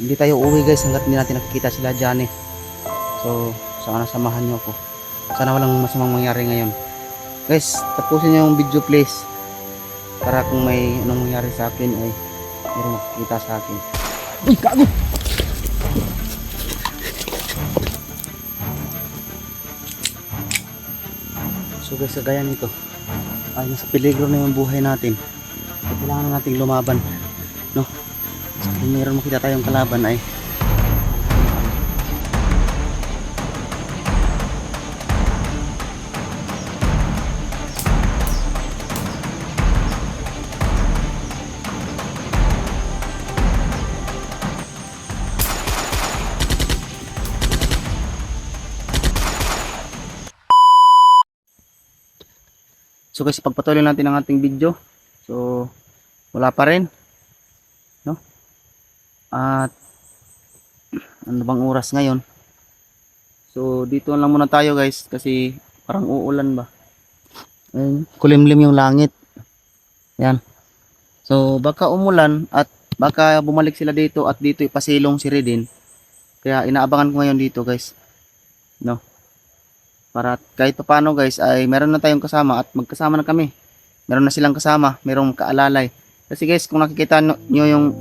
Hindi tayo uuwi guys hanggat hindi natin nakikita sila dyan eh. So sana samahan nyo ako. Sana walang masamang mangyari ngayon. Guys, tapusin nyo yung video please. Para kung may anong mangyari sa akin ay mayroong makikita sa akin. Uy, gago! So guys, kagaya nito ay nasa peligro na yung buhay natin. Kailangan na nating lumaban, no? So, kung mayroon makita tayong kalaban ay so guys, pagpatuloy natin ang ating video. So wala pa rin, no? At ano bang oras ngayon? So dito lang muna tayo guys kasi parang uulan ba. Ayun, kulimlim yung langit. Yan. So baka umulan at baka bumalik sila dito at dito ipasilong si Redin. Kaya inaabangan ko ngayon dito guys, no? Para kahit paano guys ay meron na tayong kasama at magkasama na kami. Meron na silang kasama, merong kaalalay. Kasi guys, kung nakikita nyo yung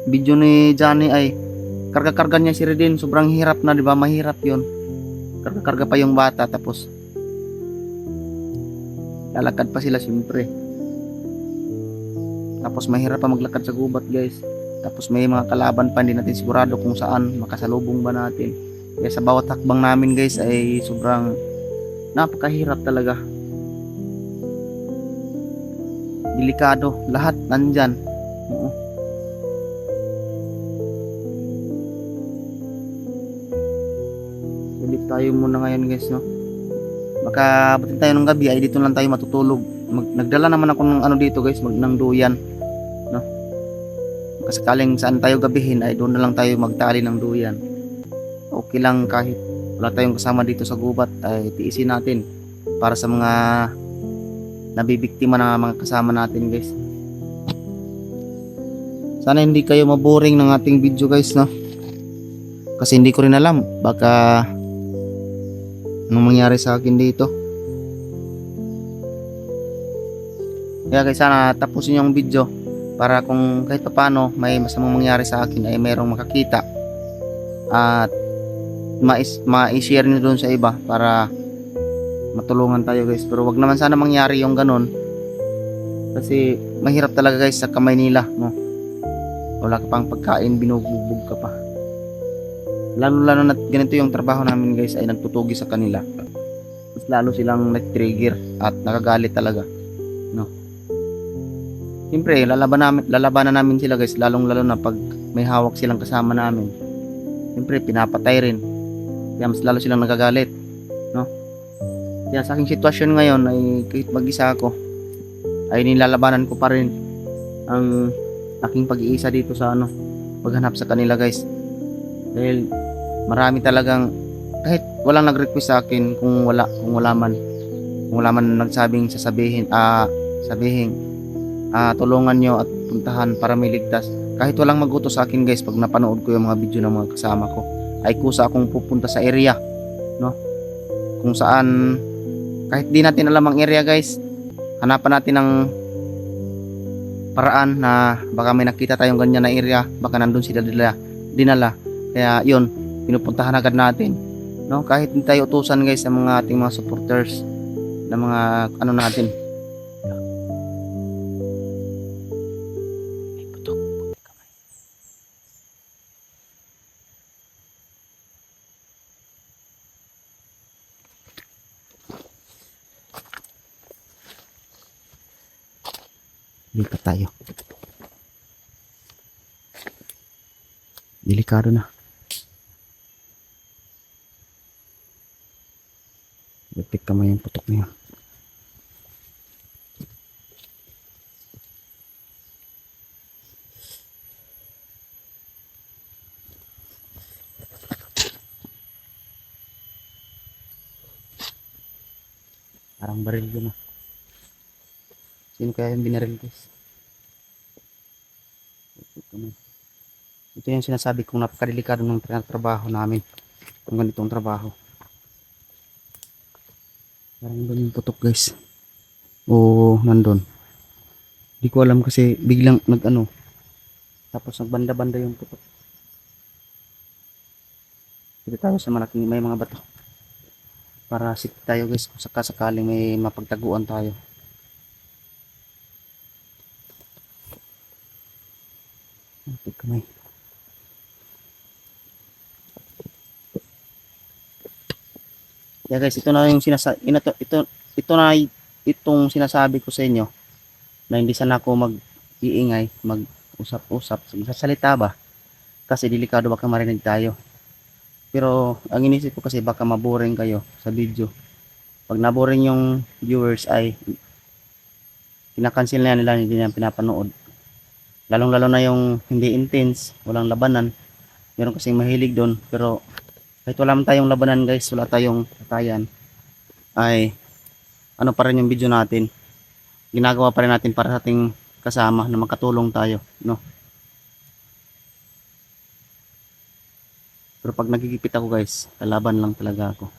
video ni Johnny ay karga-karga niya si Redin. Sobrang hirap na, di ba? Mahirap yun. Karga-karga pa yung bata tapos lalakad pa sila siyempre. Tapos mahirap pa maglakad sa gubat guys. Tapos may mga kalaban pa, hindi natin sigurado kung saan makasalubong ba natin. Kaya sa bawat hakbang namin guys ay sobrang napakahirap talaga. Delikado, lahat nandyan. Oo. Sulit tayo muna ngayon guys, no? Baka batin tayo ng gabi ay dito lang tayo matutulog. Nagdala naman ako ng ano dito guys, ng duyan, no? Kasakaling saan tayo gabihin ay doon na lang tayo magtali ng duyan. Okay lang kahit wala tayong kasama dito sa gubat ay tiisin natin para sa mga nabibiktima na mga kasama natin guys. Sana hindi kayo maboring ng ating video guys, no? Kasi hindi ko rin alam baka anong mangyari sa akin dito. Kaya guys, sana tapusin yung video para kung kahit paano may masamang mangyari sa akin ay mayroong makakita at ma-share nyo doon sa iba para matulungan tayo guys. Pero wag naman sana mangyari yung ganun kasi mahirap talaga guys sa kamay nila, no? Wala ka pang pagkain, binubugbog ka pa. Lalo na ganito yung trabaho namin guys ay nagtutugi sa kanila. Mas lalo silang nag-trigger at nakagalit talaga, no? Siyempre lalabanan namin sila guys, lalong lalo na pag may hawak silang kasama namin. Siyempre pinapatay rin. Kaya mas lalo silang nagagalit, no? Kaya sa aking sitwasyon ngayon ay kahit mag-isa ako ay nilalabanan ko pa rin ang aking pag-iisa dito sa ano, paghanap sa kanila guys. Dahil marami talagang kahit walang nag-request sa akin kung wala man nagsabing sabihin tulungan nyo at puntahan para may ligtas. Kahit walang mag-utos sa akin guys, pag napanood ko yung mga video ng mga kasama ko ay kusa akong pupunta sa area, no? Kung saan kahit di natin alam ang area guys, hanapan natin ng paraan na baka may nakita tayong ganyan na area, baka nandun sila dinala. Kaya yun, pinupuntahan agad natin, no? Kahit hindi tayo utusan guys sa mga ating mga supporters na mga ano natin. Lipat tayo. Delikado na. Lepik kamay yung putok niya. Parang baril yun ah. Sino kaya yung binaril guys? Lepik kamay. Ito yung sinasabi kong napakadelikado ng trabaho namin. Kung ganitong trabaho. Parang doon yung putok guys. O nandun. Hindi ko alam kasi biglang nag-ano. Tapos nagbanda-banda yung putok. Dito tayo sa malaking may mga bato. Para safe tayo guys kung sakasakaling may mapagtaguan tayo. Ito kamay. Yeah guys, ito na yung ito na itong sinasabi ko sa inyo na hindi sana ako mag-iingay, mag-usap-usap, sasalita ba? Kasi delikado baka marinig tayo. Pero ang inisip ko kasi baka maboring kayo sa video. Pag naboring yung viewers ay kinakancel na nila, hindi na pinapanood. Lalong-lalo na yung hindi intense, walang labanan. Meron kasing mahilig doon, pero kahit wala man tayong labanan guys, wala tayong patayan, ay ano pa rin yung video natin. Ginagawa pa rin natin para sa ating kasama na makatulong tayo, no? Pero pag nagigipit ako guys, kalaban lang talaga ako.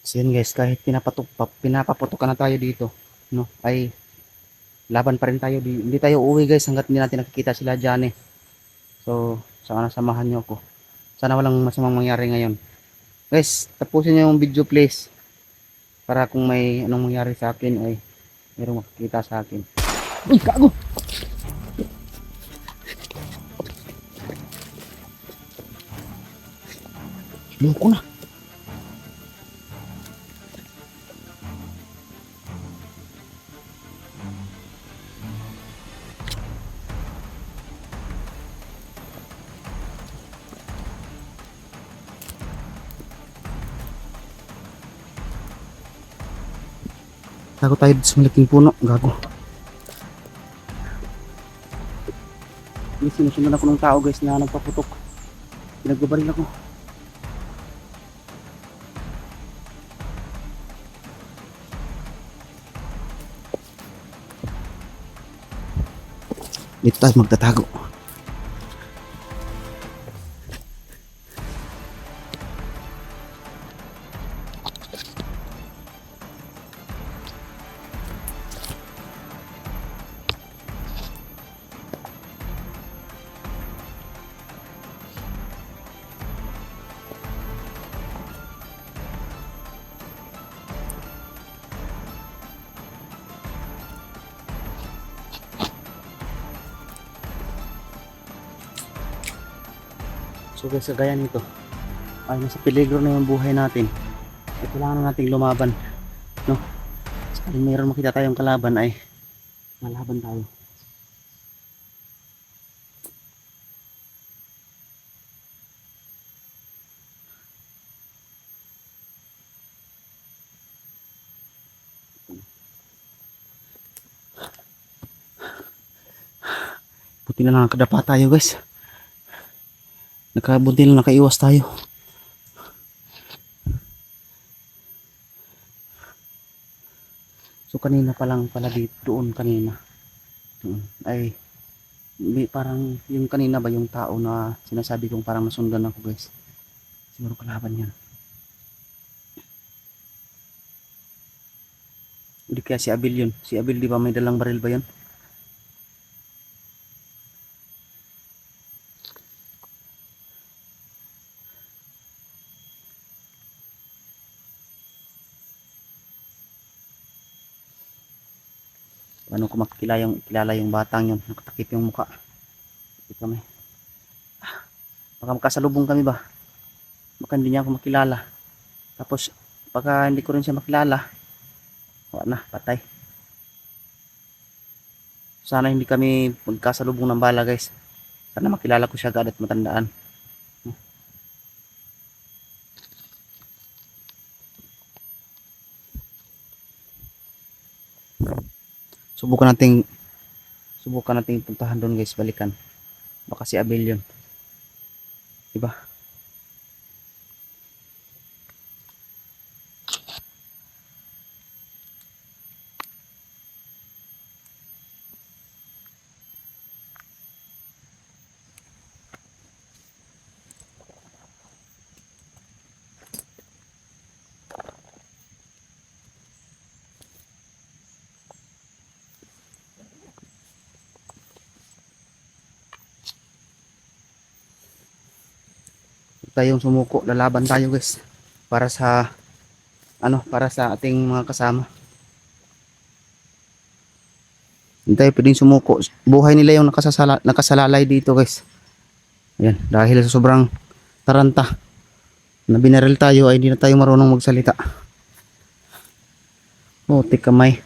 So yun guys, kahit pinapaputok na tayo dito, no, ay laban pa rin tayo. Hindi tayo uuwi guys hanggat hindi natin nakikita sila dyan eh. So sana samahan nyo ako. Sana walang masamang mangyari ngayon. Guys, tapusin nyo yung video please. Para kung may anong mangyari sa akin ay mayroong makikita sa akin. Uy, kago! Loko na. Tago tayo sa malaking puno. Gago. Sinusundan ako ng tao guys na nagpaputok. Pinagbabaril ako. Dito tayo magtatago. So guys, kagaya nito ay nasa peligro na yung buhay natin. Ay kailangan na nating lumaban, no? Kung mayroon makita tayong kalaban ay malaban tayo. Buti na lang nakadapa tayo guys. Buti lang nakaiwas tayo. So kanina pa lang pala dito, doon kanina. Doon, ay parang yung kanina ba yung tao na sinasabi kong parang nasundan ako guys. Siguro kalaban yan. Hindi kaya si Abil yun. Si Abil di ba may dalang baril ba yun? Paano ko kilala yung batang yun? Nakatakip yung muka. Takip kami. Baka makasalubong kami ba? Baka hindi niya ako makilala. Tapos baka hindi ko rin siya makilala. Wala na, patay. Sana hindi kami magkasalubong ng bala guys. Sana makilala ko siya agad at matandaan. Subukan nating puntahan doon guys, balikan. Baka si Abel yun. Diba? Tayong sumuko, lalaban tayo guys. Para sa para sa ating mga kasama. Hindi tayo pwedeng sumuko. Buhay nila yung nakasalalay dito guys. Ayan, dahil sa sobrang taranta na binaril tayo ay hindi na tayo marunong magsalita. Oh, kamay.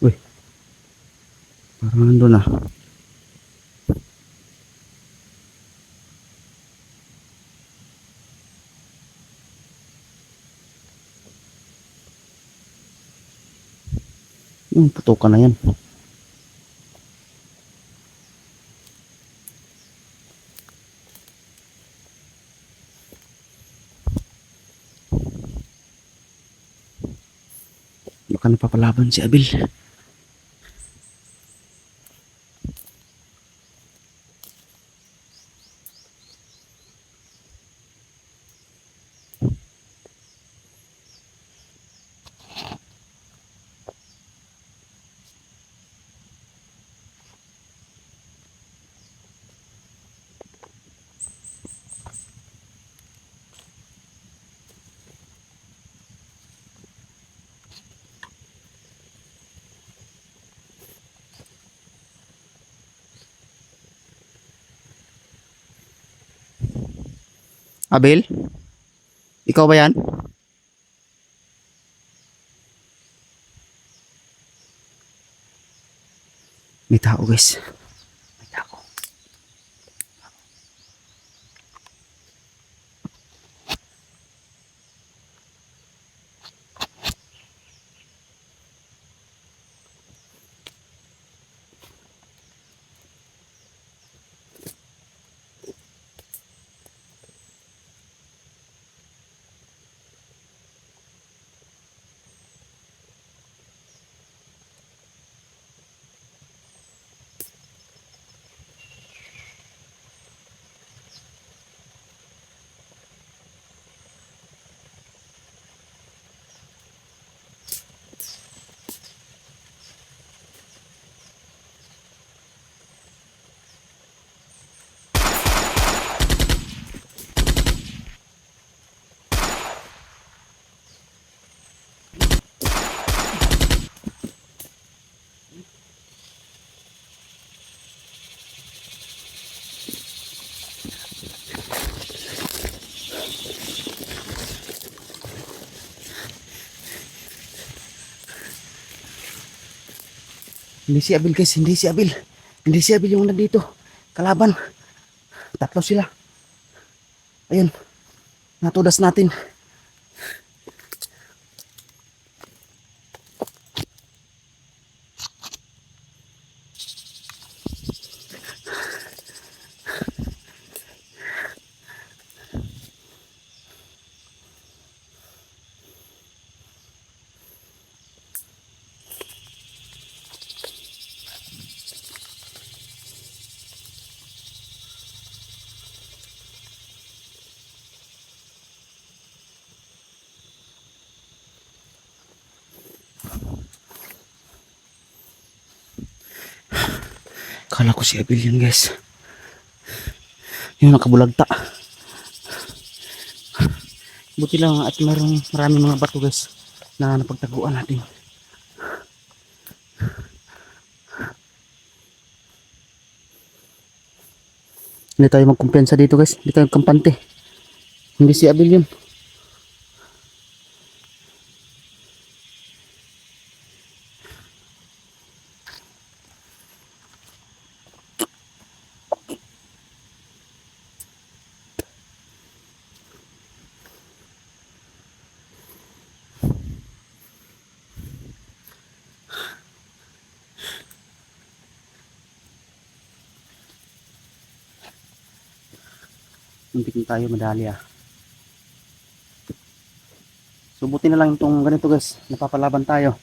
Uy, parang nandun na. Yung putukan na yan. Baka napapalaban si Abel. Abel? Ikaw ba yan? May tao guys. May tao. Hindi si Abel guys, hindi si Abel. Hindi si Abel yung nandito. Kalaban. Tatlo sila. Ayun. Natudas natin. Kala ko si Abel yan guys. Yung nakabulagta. Buti lang at maraming mga bato guys na napagtaguan natin. Hindi tayo magkumpensa dito guys. Hindi tayo kampante. Hindi si Abel yun. Muntik na tayo madali ah. Subutin na lang itong ganito guys. Napapalaban tayo.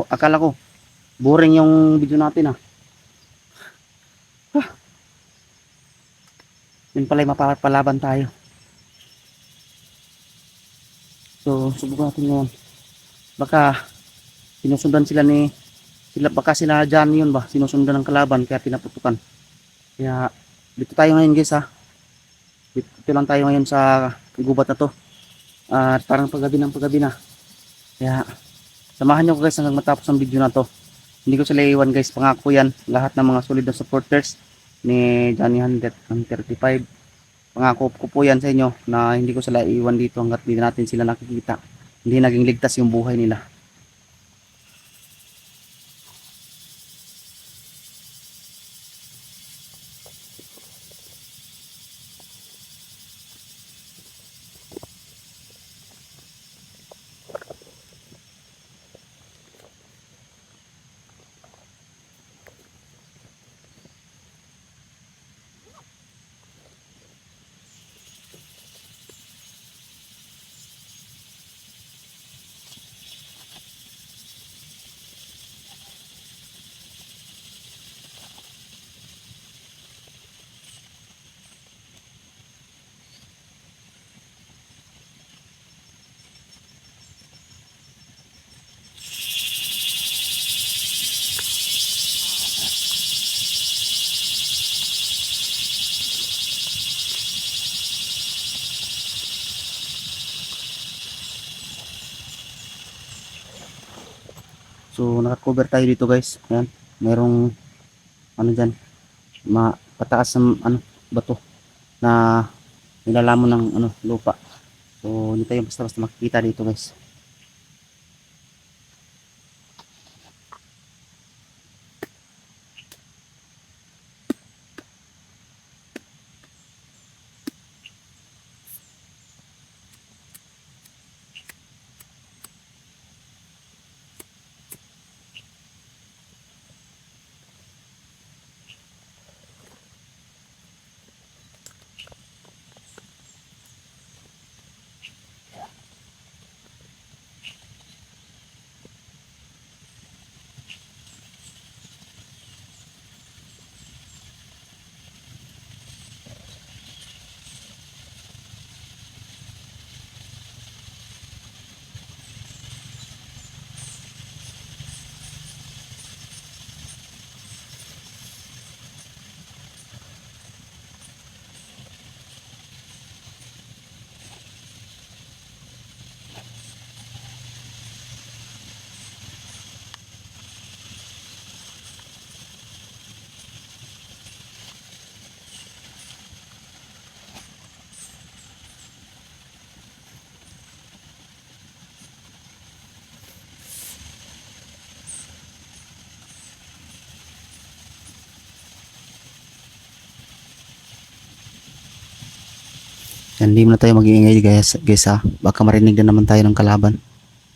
Akala ko boring yung video natin ah. Yun pala yung mapapalaban tayo. So subukan natin ngayon. Baka sinusundan baka sila dyan yun ba. Sinusundan ng kalaban kaya pinaputukan. Kaya dito tayo ngayon guys ha. Dito lang tayo ngayon sa gubat na to. At parang paggabi na. Kaya samahan nyo ko guys hanggang matapos ang video na to. Hindi ko sila iwan guys. Pangako yan. Lahat ng mga solid na supporters ni Johnny 135. Pangako ko po yan sa inyo na hindi ko sila iwan dito hanggat hindi natin sila nakikita. Hindi naging ligtas yung buhay nila. So naka-cover tayo dito guys. Ayan. Merong ano dyan. Pataas ng bato na nilalamon ng lupa. So hindi tayo basta-basta makikita dito guys. Yan, hindi muna tayo mag-iingay guys ha. Baka marinig na naman tayo ng kalaban.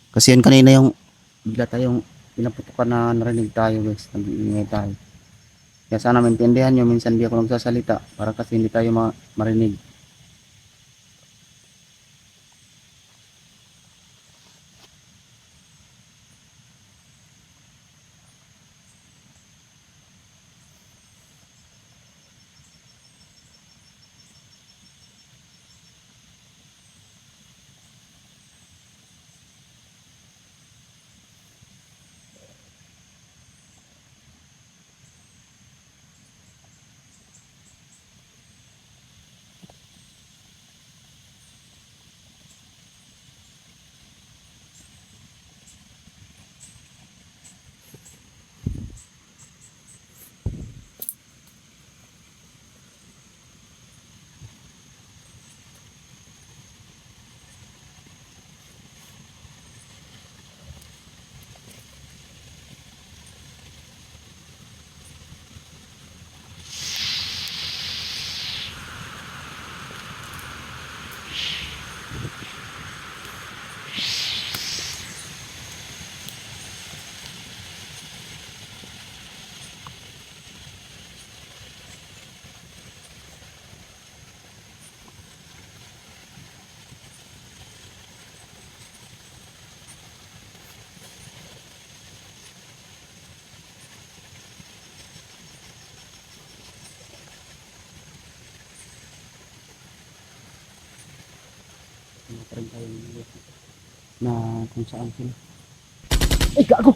Kasi yun kanina yung bigla tayong pinaputukan na narinig tayo guys. Nag-iingay tayo. Kaya sana maintindihan nyo. Minsan di ako nagsasalita para kasi hindi tayo marinig. rin tayo na kung saan sila. Ay, gago!